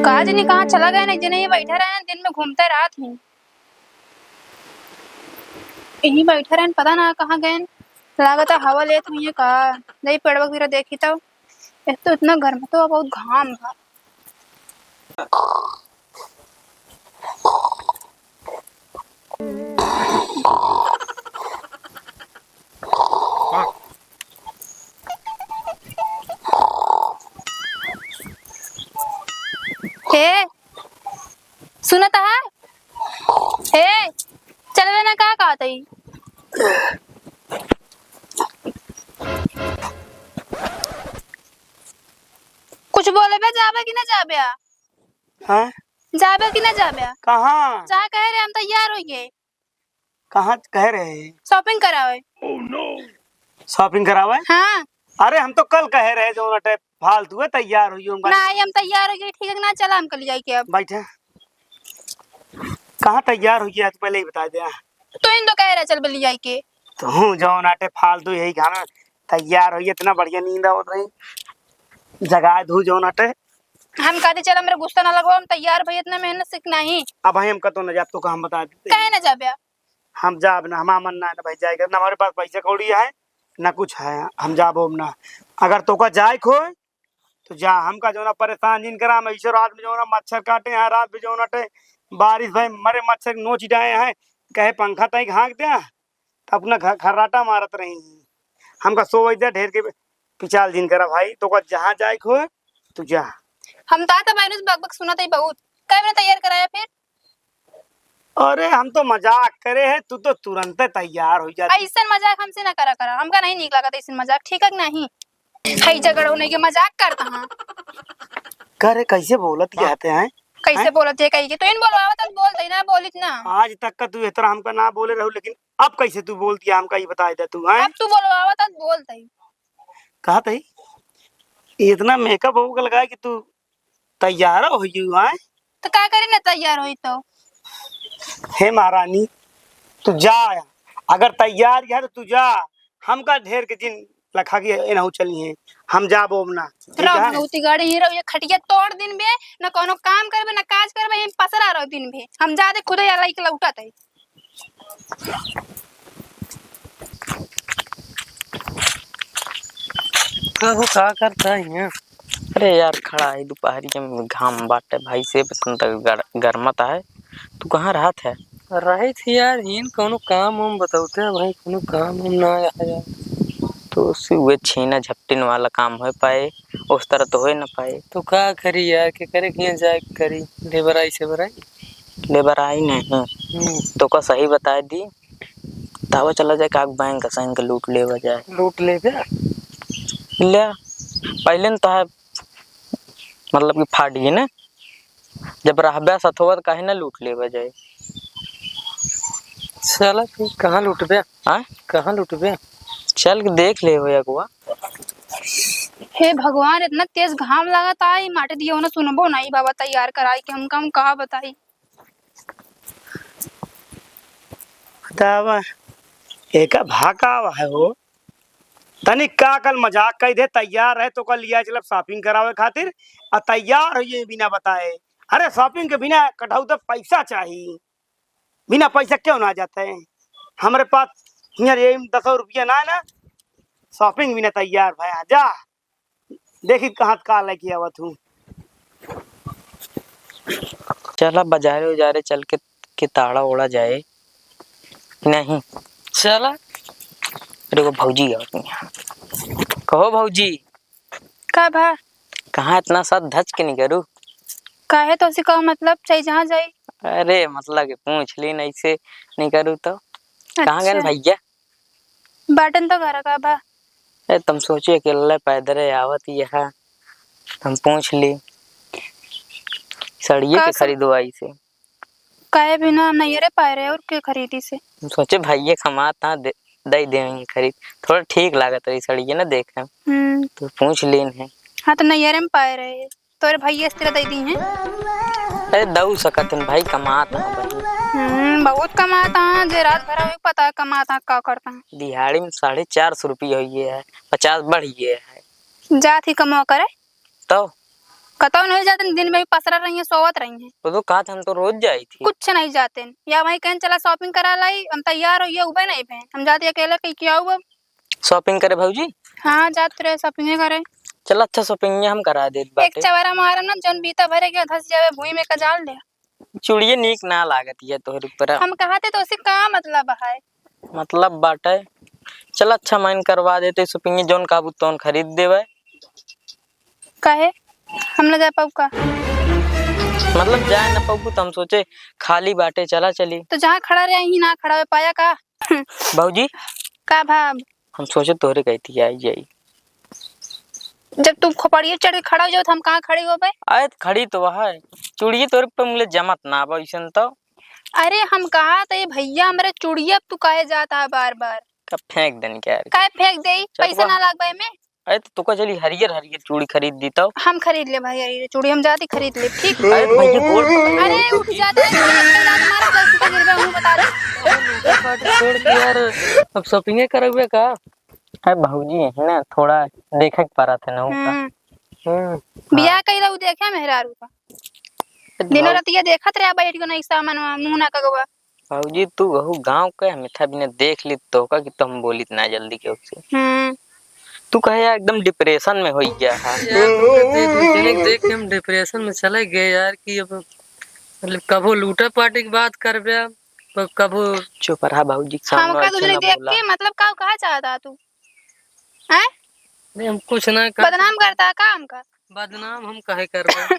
कहा जनी कहाँ चला गया नहीं जने ये बैठा रहे दिन में घूमते रात ही यही बैठा रहे पता ना कहाँ गए लागत हवा लेत हुई का नहीं पेड़ वगैरह देखी तो एक तो इतना गर्म तो बहुत घाम है। हे सुनत है हे चलवे ना का कहत है कुछ बोले बे जाबे कि ना जाबे हाँ जाबे कि ना जाबे कहाँ जा कह रहे हम तैयार होइए कहाँ कह रहे हैं शॉपिंग करावे शॉपिंग करावे। हाँ अरे हम तो कल कह रहे हैं जो नटे फालतू है तैयार हुई ना हम तैयार हो गए ठीक है ना चला हम कल जाए के अब बैठे कहाँ तैयार हुई है तो पहले ही बता दे। तो इन तो कह रहे चल बली जाए के तो जो नाटे फालतू यही खाना तैयार हुई इतना बढ़िया नींद आवत रही जगा दू जो नाटे हम कहते चला मेरा गुस्सा ना लगो हम तैयार भाई इतना मेहनत सीखना ही अब भाई हम कतो न जाब तो हम बता देते कहे ना जाबे हम जाब ना हमारा मन ना है ना भाई जाएगा ना हमारे पास पैसा कौड़ी है ना कुछ है हम जाबो ना अगर तो का जाए खो तो जा हमका जो ना परेशान जिन करा मैं ईश्वर रात में जो ना मच्छर काटे हैं रात में जो ना बारिश भाई मरे मच्छर नोच जाए हैं कहे पंखा तक हाँक दिया अपना खर्राटा मारत रही हमका सो वही ढेर के पिचाल जिन करा भाई तो का जहाँ जाए खो तू जा हम ता मैंने बकबक सुना था बहुत कहे मैंने तैयार कराया फिर अरे हम तो मजाक करे है तू तो तुरंत तैयार हो जाती ऐसा मजाक हमसे ना करा करा हमका नहीं निक लगा ऐसा मजाक ठीक है कि नहीं हई झगड़ होने के मजाक करता हां करे कैसे बोलत कहते हैं कैसे बोलत है कहीं के तो इन बोलवावा तो बोलते ना बोलित ना आज तक का तू इतना हमका ना बोले रहू लेकिन अब कैसे तू बोलती है हमका ये बता दे तू है अब तू बोलवावा तो बोलते ही कहा था इतना मेकअप होगा लगा कि तू तैयार हो यू है तो क्या करे ना तैयार होई तो हे महारानी तू जा अगर तैयार है तो तू जा हमका ढेर के दिन लखा के एनहु चली है हम जाबो ना ठीक रहो है भगवती गाड़ी हीरो ये खटिया तोड़ दिन बे ना कोनो काम करबे ना काज करबे हम पसरा रहो दिन बे हम जादे खुदे या लाइक लौटत है कहो का करता है। अरे यार खड़ा है दोपहरी में घाम बाटे भाई से बसंत गर्मता है। तू कहाँ राहत है? रही थी यार इन कोनो काम हम बताते हैं भाई कोनो काम हम ना आया यार तो उससे वे छीना झपटिन वाला काम हो पाए उस तरह तो हो ना पाए तो का करी यार के करे किया जाए करी लेबर आई से बराई लेबर आई नहीं तो का सही बता दी तावा चला जाए का बैंक का लूट ले जाए लूट ले गया ले पहले तो है मतलब कि फाट गई ना जब रहबे सथवा तो कहीं ना लूट ले जाए चला तू कहाँ लूटबे हाँ कहाँ लूटबे चल के देख ले अगुआ हे भगवान इतना तेज घाम लागत आई माटे दियो ना सुनबो नहीं बाबा तैयार कराई के हम काम कहा बताई बतावा एक भाका है हो तनिक का कल मजाक कह दे तैयार है तो कल लिया चल शॉपिंग करावे खातिर और तैयार हो ये बिना बताए अरे शॉपिंग के बिना कटाऊ तो पैसा चाहिए बिना पैसा क्यों ना जाते हैं हमारे पास ये 10 रुपया ना है ना शॉपिंग बिना तैयार भैया जा देखी कहाँ का लेके आवत हूँ चला बाजारे उजारे चल के ताड़ा ओड़ा जाए नहीं चला अरे वो भौजी कहो भौजी का भा कहाँ इतना साथ धच के नहीं करूँ काहे तो उसे कहो मतलब चाहे जहाँ जाए अरे मतलब कि पूछ ली नहीं से नहीं करूँ तो कहाँ गए भैया बाटन तो घर का भा अरे तुम सोचिए अकेले पैदल आवत यहाँ हम पूछ ली सड़िए के खरीदो आई से काहे बिना नहीं रे पाए रहे और के खरीदी से सोचे भैया कमाता दे देंगे खरीद थोड़ा ठीक लागत रही सड़िए ना देखे तो पूछ लीन है हाँ तो नहीं में पाए रहे तोरे भैया इस तरह दे दी हैं अरे दऊ सकत भाई कमाता बहुत कमाता है जे रात भर में पता है कमाता का करता है दिहाड़ी में 450 रुपये हुई है 50 बढ़िए है जात ही कमा करे तो कतौ नहीं जाते, दिन में भी पसरा रही है, सोवत रही है। वो तो कहा था हम तो रोज जाई थी। कुछ नहीं जाते या वहीं कहीं चला शॉपिंग करा लाई, हम तैयार हो ये उबे नहीं पे हम जाते अकेले कहीं क्या हुआ। शॉपिंग करे भाजी। हाँ जाते रहे शॉपिंग करे। चल अच्छा शॉपिंग हम करा दे एक बाटे। चवारा मारा ना जौन बीता भरे के धस जावे भूई में कजाल दे। चूड़िए नीक ना लागत ये तोहर ऊपर। हम कहते तो उसे का मतलब है। मतलब बाटे चल अच्छा माइन करवा देते शॉपिंग, जोन काबू तोन खरीद देवे। कहे हम ना जा पाऊ का। मतलब जाए ना पाऊ तो हम सोचे खाली बाटे चला चली। तो जहाँ खड़ा रहे ही ना खड़ा हो पाया का। भाजी का भाव हम सोचे तोहरे गई थी आई जाई। जब तुम खोपड़िए चढ़ के खड़ा हो जाओ तो हम कहाँ खड़े हो भाई। आए खड़ी तो वह है चूड़िए तोरे पे मुझे जमत ना वैसन तो। अरे हम कहा तो ये भैया हमारे चूड़िया तू काहे जाता है बार बार। कब फेंक देन क्या यार। काहे फेंक दे पैसा ना लाग भाई में। अरे तो तुका चली हरियर हरियर चूड़ी खरीद दी तो। हम खरीद ले भाई ये चूड़ी हम जाती खरीद ले ठीक। अरे भैया गोल अरे उठ जाता है तुम्हारा पैसे का गिरवा हूँ बता दे। पार्टी छोड़ के यार अब शॉपिंग करवे का। अरे भाजी है ना थोड़ा देखे पड़ा था ना का। बियाह कई रहू देखे मेहरारू का दिनो रतिया देखत रहे बैठ के नहीं सामान मुंह ना कगवा। भाजी तू गहू गांव के हमेथा बिना देख ली तो का कि तुम बोली इतना जल्दी क्यों से। तू कहे यार एकदम डिप्रेशन में हो गया है। यार देख के हम डिप्रेशन में चले गए यार कि अब मतलब कबो लूटा पार्टी की बात करबे कबो। चुप रहा भाजी हम का तुझे देख के मतलब का कहा चाहता तू हैं। नहीं हम कुछ ना बदनाम करता है काम का। बदनाम हम काहे करबे।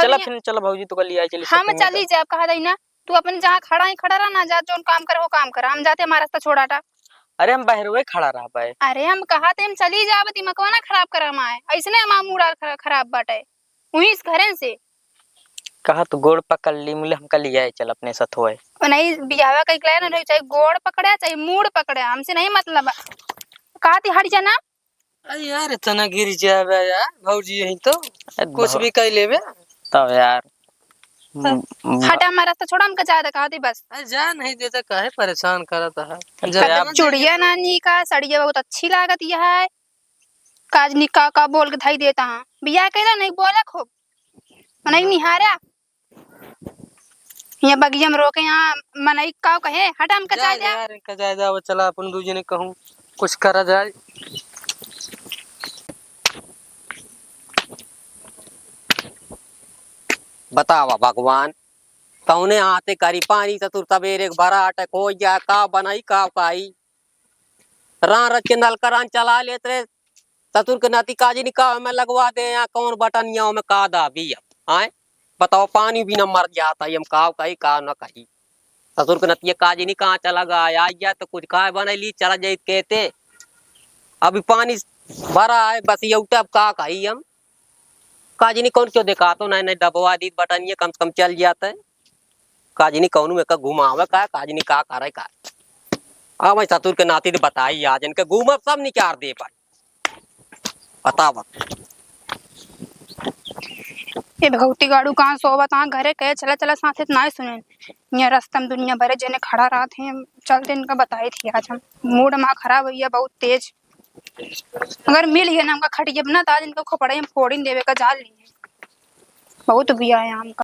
चला फिर चला भाजी तो कल लिया चली। हम चली जाए कहा दई ना तू अपन जहाँ खड़ा ही खड़ा रहा ना जा जो काम करे वो काम कर हम जाते हमारा रास्ता छोड़ाटा। अरे हम बाहर खड़ा रहा पाए। अरे हम कहा थे हम चली जाब दिमाग ना खराब करा माए ऐसने हमारा मूड खराब बाटे वही इस घरे से। कहा तू गोड़ पकड़ ली मुले हमका लिया चल अपने साथ होए। नहीं बियाह कई क्लास नहीं चाहे गोड़ पकड़े चाहे मूड पकड़े हमसे नहीं मतलब कहा थी हट जाना। अरे यार इतना गिर जावे यार भौजी यही तो कुछ भी कह लेबे तब यार हटा हमारा रास्ता छोड़ा हमका ज्यादा कहा थी बस। अरे जा नहीं देता काहे परेशान करता है। चूड़िया नानी का सड़िया बहुत अच्छी लागत यह है काजनी का बोल के धाई देता है बियाह कहला नहीं बोला खूब नहीं निहारा यहाँ बगिया में रोके यहाँ मनई का कहे हटा हम कचा जा यार कचा जा वो चला अपन दूजे ने कहूं कुछ करा जाए। बतावा भगवान कौने आते करी पानी चतुर तबेरे भरा अटक हो जा का बनाई का काई रा रच के नल करान चला लेते रे चतुर के नाती काजी निका में लगवा दे या कौन बटनिया में का दाबी आए बताओ पानी भी न मर जाता हम का कही का न कही ससुर के नतिया काजी नहीं कहाँ चला गया या तो कुछ का बनैली चला जाए कहते अभी पानी भरा है बस ये उठा का कही हम काजी नहीं कौन क्यों देखा तो नहीं दबवा दी बटन ये कम से कम चल जाता है काजी नहीं कौन में का घुमावे का काजी नहीं का करे का अब मैं ससुर के नाती बताई आज इनके घूम सब निकाल दे पाई बतावा ये भगवती गाड़ू कहाँ सोबत कहाँ घरे कहे चला चला साथ ना सुने यहाँ रास्ता में दुनिया भरे जने खड़ा रहा थे चलते इनका बताई थी आज हम मूड हमारा खराब हुई बहुत तेज अगर मिल गया ना हमका खटिए बना तो आज इनको खोपड़े हम फोड़ी देवे का जाल नहीं है बहुत बिया है हमका।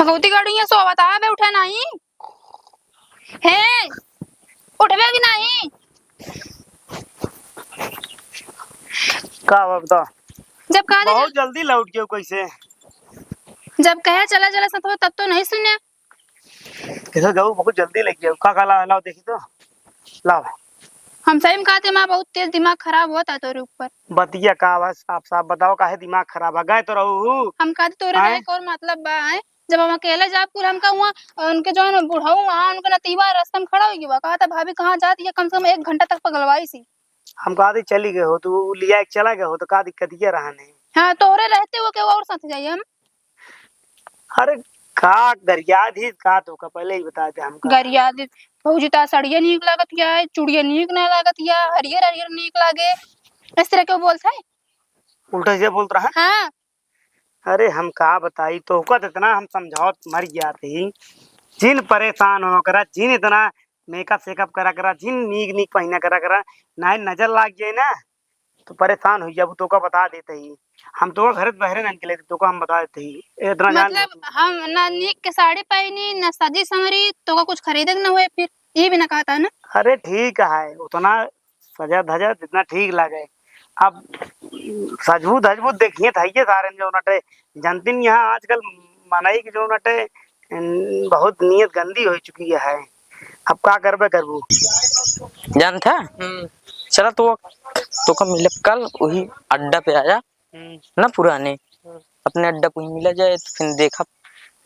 भगवती गाड़ू यहाँ सोबत आ बे उठे नहीं है उठवे भी नहीं का बता जब कहा बहुत जल्दी लौट गयो कैसे। जब कहे चला चला सत तब तो नहीं सुने कैसे जाऊँ बहुत जल्दी लग गया का ला लाओ देखी तो लाओ। हम सही में कहते माँ बहुत तेज दिमाग खराब होता है तोरे ऊपर बतिया का बस साफ साफ बताओ काहे दिमाग खराब है गए तो रहू हम कहते तोरे रहे और मतलब बा है जब हम अकेले जा पूरा हमका वहाँ उनके जो बुढ़ाऊ वहाँ उनका नतीबा रास्ता में खड़ा हो गया कहा था भाभी कहाँ जाती है कम से कम 1 घंटा तक पगलवाई सी। हम कहा चली गए हो तू लिया चला गए हो तो का दिक्कत ये रहा नहीं। हाँ तोरे रहते हुए क्या और साथ जाइए हम। अरे का गरिया दी का तो का पहले ही बता दे हमका गरिया भौजीता सड़िया नीक लागत या है चूड़िया नीक ना लागत या हरियर हरियर नीक लागे इस तरह क्यों बोलता है उल्टा से बोल रहा है। हाँ अरे हम का बताई तो इतना हम समझाओ मर जाते ही जिन परेशान हो करा जिन इतना मेकअप सेकअप करा करा जिन नीक नीक पहना करा करा ना नजर लाग जाए ना तो परेशान हो जाबू तो का बता देते ही हम तो घर बहरे ना निकले तो का हम बता देते ही इतना जान लो मतलब तू। हम ना नीक के साड़ी पहनी ना सजी संवरी तो का कुछ खरीदे न हुए फिर ये भी ना कहता है ना। अरे ठीक है उतना सजा धजा जितना ठीक लगे अब सजबू धजबू देखिए था ये सारे जो नटे जनतिन यहाँ आजकल मनाई की जो नटे बहुत नीयत गंदी हो चुकी है अब का करबे करबू। जान था चला तो का मिले कल वही अड्डा पे आया ना पुराने अपने अड्डा पे ही मिला जाए तो फिर देखा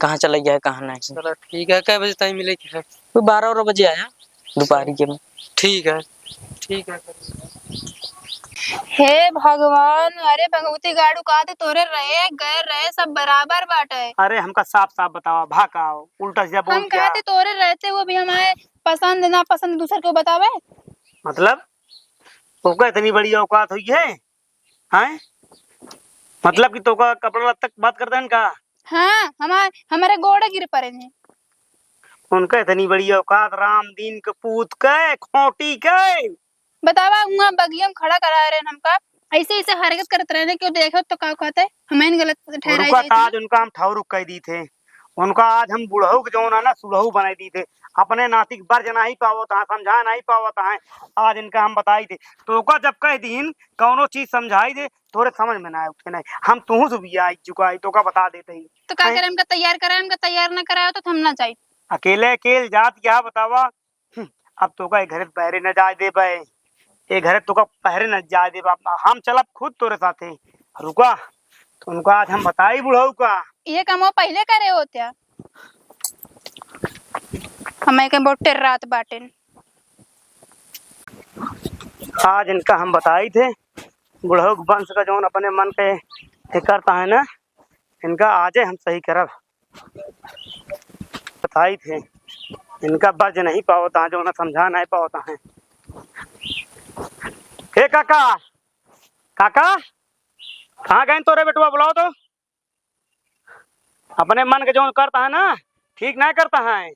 कहाँ चला गया है कहाँ नहीं। चलो ठीक है, क्या बजे टाइम मिले क्या? वो 12 बजे आया दोपहर के में। ठीक है ठीक है। हे भगवान, अरे भगवती गाड़ू कहते तोरे रहे गए रहे सब बराबर बाटे। अरे हमका साफ साफ बतावा भाकाओ उल्टा सीधा बोल हम क्या कहते तोरे रहते वो भी हमारे पसंद ना पसंद दूसरे को बतावे। मतलब तोका इतनी बड़ी औकात हुई है हैं मतलब कि तोका कपड़ा लत्ता की बात करते हैं का हाँ हमारे गोड़े गिर पड़े हैं। उनका इतनी बड़ी औकात राम दीन के पूत के खोटी के बतावा वहाँ बगिया में खड़ा करा रहे हमका ऐसे ऐसे हरकत करते रहने क्यों देखो तो का कहते हैं हमें गलत ठहराई उनका जाती ताज उनका हम ठौरुक कह दी थे उनका आज हम बुढ़ऊ के जो ना सुलहू बनाई दी थे अपने नाती के बर्ज नहीं पावत है समझा नहीं पावत है आज इनका हम बताई थे तोका जब कह दीन कौनो चीज समझाई दे तोरे समझ में ना आए उठे नहीं हम तू से भी आई चुका है तो का बता देते ही तो का करे हमका तैयार ना कराया तो थमना चाहिए। अकेले अकेले जात क्या बतावा अब तो का घर पहरे न जाए दे बे ये घर तो का पहरे न जाए दे बाप हम चलब खुद तोरे साथे रुका तो उनका आज हम बताई बुढ़ऊ का ये काम वो पहले करे होते हमें के बोटे रात बाटे। आज इनका हम बताई थे बुढ़ऊ के वंश का जौन अपने मन पे ये करता है ना इनका आजे हम सही करब बताई थे इनका बर्ज नहीं पावता जो ना समझा नहीं पावता है। हे काका काका कहाँ गए तोरे बेटुआ बुलाओ तो अपने मन के जो करता है ना ठीक नहीं करता है।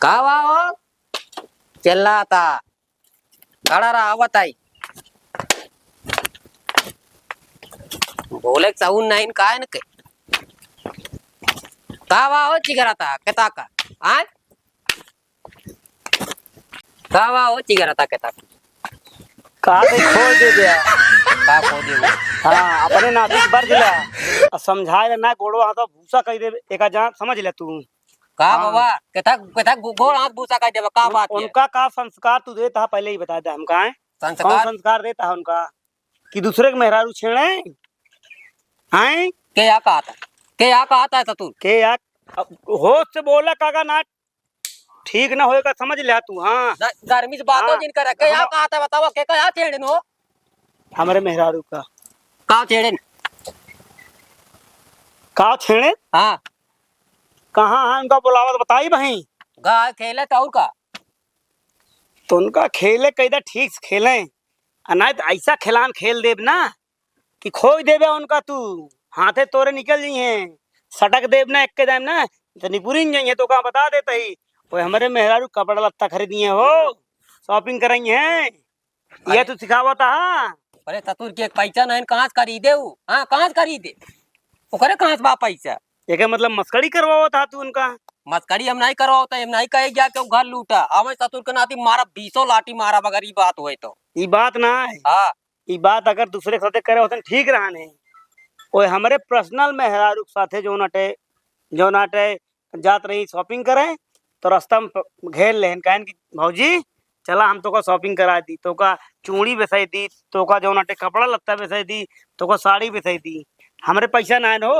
का वाओ चिल्लाता खड़ा रहा बताई बोले साउन नहीं का है न के का वाओ चिगराता केता का आय का वाओ चिगराता केता कहा तो खोल दे दिया का को देबो हाँ अपने नाती के बर्ज ला और समझाए ना गोड़वा हाथ भूसा कह दे एक जान समझ ले तू का हाँ। बाबा केता केता गोड़ हाथ भूसा का देबो का बात है उनका का संस्कार तू देता है पहले ही बता दे हम कहा कौन संस्कार संस्कार देता है उनका कि दूसरे के मेहरारू छेड़े हैं के या कहता है तू के यार होश से बोला काका ना ठीक ना होएगा समझ ले तू। हाँ गर्मी से बातों हाँ। जिन करे के या कहता है बताओ के का छेड़न हो हमारे मेहरारू का छेड़न का छेड़े हां कहाँ है उनका बुलावा तो बताई भाई गा खेले टाउर का तो उनका खेले कैदा ठीक से खेले अनाथ ऐसा खिलान खेल देब ना कि खोई देबे उनका तू हाथे तोरे निकल जी हैं सटक देब ना एक के दाम ना तो निपुरिन जाइए तो कहाँ बता देते ही वो हमारे मेहरारू कपड़ा लत्ता खरीदिए हो शॉपिंग करेंगे हैं ये तो सिखावा था। अरे ततुर के पैसा नहीं कहां से खरीदे हूं हां कहां से खरीदे ओकरे कहां से बा पैसा ये मतलब मस्करी करवावा था तू उनका मस्करी हम नहीं करो तो हम नहीं कहे गया कि घर लूटा हमें ततुर के नाती मारा 20 लाठी मारा अगर ये बात होए तो ये बात ना है हां ये बात अगर दूसरे के साथे करे होते ठीक रहा नहीं ओए हमारे पर्सनल मेहरारू के साथे जो नाटे जात रही शॉपिंग करे तो रास्ता में घेर लेन कहन की भौजी चला हम तो का शॉपिंग करा दी तो का चूड़ी बेसाई दी तो का जो नाटे कपड़ा लत्ता बेसाई दी तो का साड़ी बेसाई दी हमारे पैसा ना हो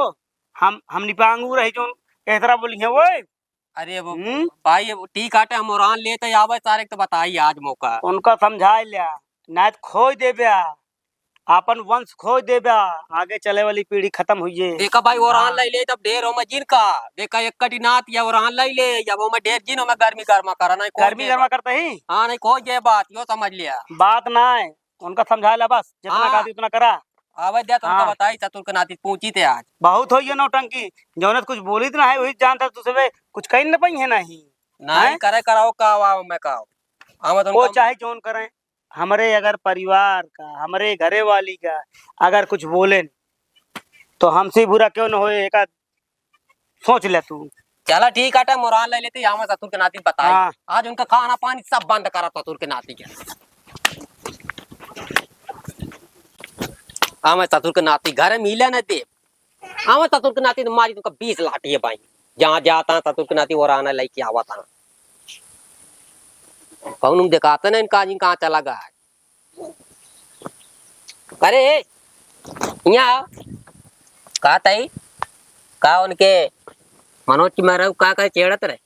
हम निपांगू रही जो कह तरह बोली है वो अरे वो भाई वो ठीक आटे हम औरान लेते आवे सारे तो बताइए आज मौका उनका समझा लिया ना खोज देबे अपन वंश खोज देबे आगे चले वाली पीढ़ी खत्म हुई है। देखा भाई औरान ले ले तब ढेर हो मैं जिन का देखा एक कटी नात या औरान ले ले या वो मैं ढेर जिन हो मैं गर्मी गर्मा करा नहीं गर्मी गर्मा करते ही हां नहीं खोज ये बात यो समझ लिया बात ना है उनका समझा लिया बस जितना हाँ। कहती उतना करा आवे दे तुमको हाँ। बताई चतुर के नाती पूछी थे आज बहुत हो ये नौटंकी जौनत कुछ बोली तो ना है वही जानता तुझे कुछ कहीं न पई है नहीं नहीं हैं? करे कराओ का आओ मैं का हम वो चाहे जोन करें, हमारे अगर परिवार का, हमारे घरे वाली का अगर कुछ बोले तो हमसे ही बुरा क्यों न होए, एक आध सोच ले तू। चला ठीक है मुरान ले लेते यहाँ ससुर के नाती बताई। हाँ। आज उनका खाना पानी सब बंद करा ससुर के नाती के। हाँ ससुर के नाती घर मिले न दे। हाँ ससुर के नाती तो मारी तुमका 20 लाठी है भाई। जहाँ जाता ससुर के नाती और आना लेके आवा था। कौन दिखाते ना इनका जी कहाँ चला गया। अरे यहाँ कहा तई कहा उनके मनोज की मैं का चेड़त रहे।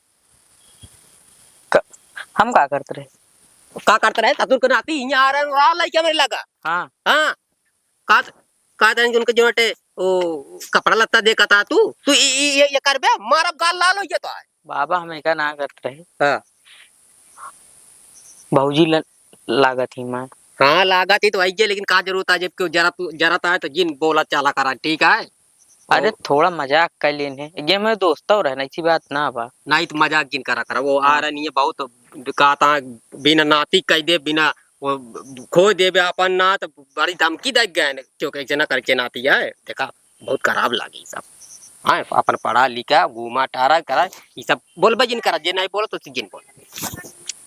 हम क्या करते रहे? का करते रहे ससुर के नाती यहाँ आ रहा लेके मेरे लगा। हाँ हाँ का उनके जो वो कपड़ा लत्ता देखा था तू ये कर बे मारा गाल लाल हो गया तो है। बाबा हम क्या ना करते रहे। हाँ भौजी लागत ही मैं। हाँ लागत ही तो आई है लेकिन का जरूरत है जब क्यों जरा है तो जिन बोला चला करा ठीक है। अरे थोड़ा मजाक कर लेने ये मेरे दोस्त और रहना इसी बात ना बा। नहीं तो मजाक जिन करा करा वो आ रहा नहीं है बहुत कहता बिना नाती कह दे बिना वो खो दे अपन ना तो बड़ी धमकी दे गए क्योंकि ऐसे ना करके नाती है देखा बहुत खराब लगी सब। हाँ अपन पढ़ा लिखा घूमा टारा करा ये सब बोल जिन करा जे नहीं बोलो तो जिन बोल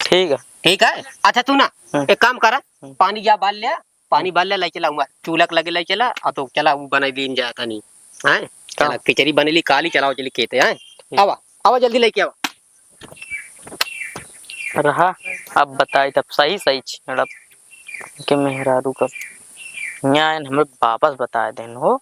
ठीक है। ठीक है। अच्छा तू ना एक काम करा पानी जा बाल ले पानी बाल ले लाई चला चूल्हा लगे लाई चला तो चला वो बना दिन जाता नहीं है। चला खिचड़ी बनेली काली चलाओ चली खेते हैं। आवा आवा जल्दी लेके आवा। रहा अब बताई तब सही सही छेड़ब के मेहरारू का यहाँ हमें वापस बता देन हो।